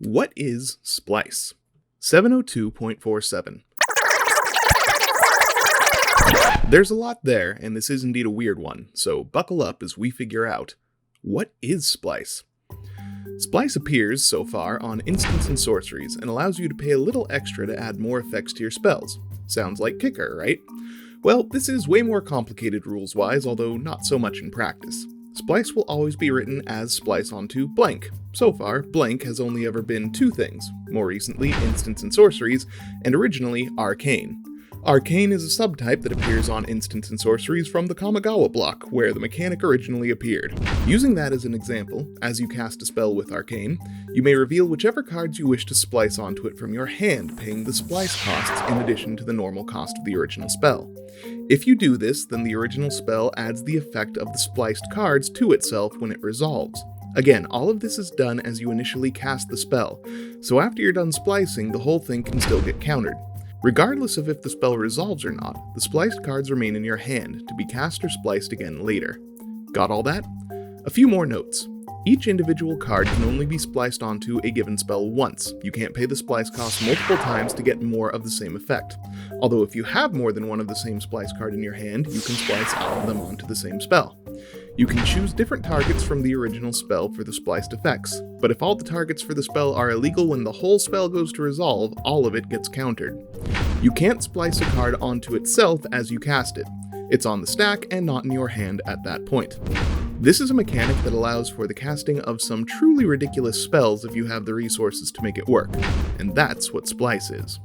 What is Splice? 702.47. There's a lot there, and this is indeed a weird one, so buckle up as we figure out, what is Splice? Splice appears, so far, on instants and sorceries, and allows you to pay a little extra to add more effects to your spells. Sounds like Kicker, right? Well, this is way more complicated rules-wise, although not so much in practice. Splice will always be written as splice onto blank. So far, blank has only ever been two things, more recently instants and sorceries, and originally Arcane. Arcane is a subtype that appears on instants and sorceries from the Kamigawa block, where the mechanic originally appeared. Using that as an example, as you cast a spell with Arcane, you may reveal whichever cards you wish to splice onto it from your hand, paying the splice costs in addition to the normal cost of the original spell. If you do this, then the original spell adds the effect of the spliced cards to itself when it resolves. Again, all of this is done as you initially cast the spell, so after you're done splicing, the whole thing can still get countered. Regardless of if the spell resolves or not, the spliced cards remain in your hand, to be cast or spliced again later. Got all that? A few more notes. Each individual card can only be spliced onto a given spell once. You can't pay the splice cost multiple times to get more of the same effect. Although if you have more than one of the same splice card in your hand, you can splice all of them onto the same spell. You can choose different targets from the original spell for the spliced effects, but if all the targets for the spell are illegal when the whole spell goes to resolve, all of it gets countered. You can't splice a card onto itself as you cast it. It's on the stack and not in your hand at that point. This is a mechanic that allows for the casting of some truly ridiculous spells if you have the resources to make it work, and that's what Splice is.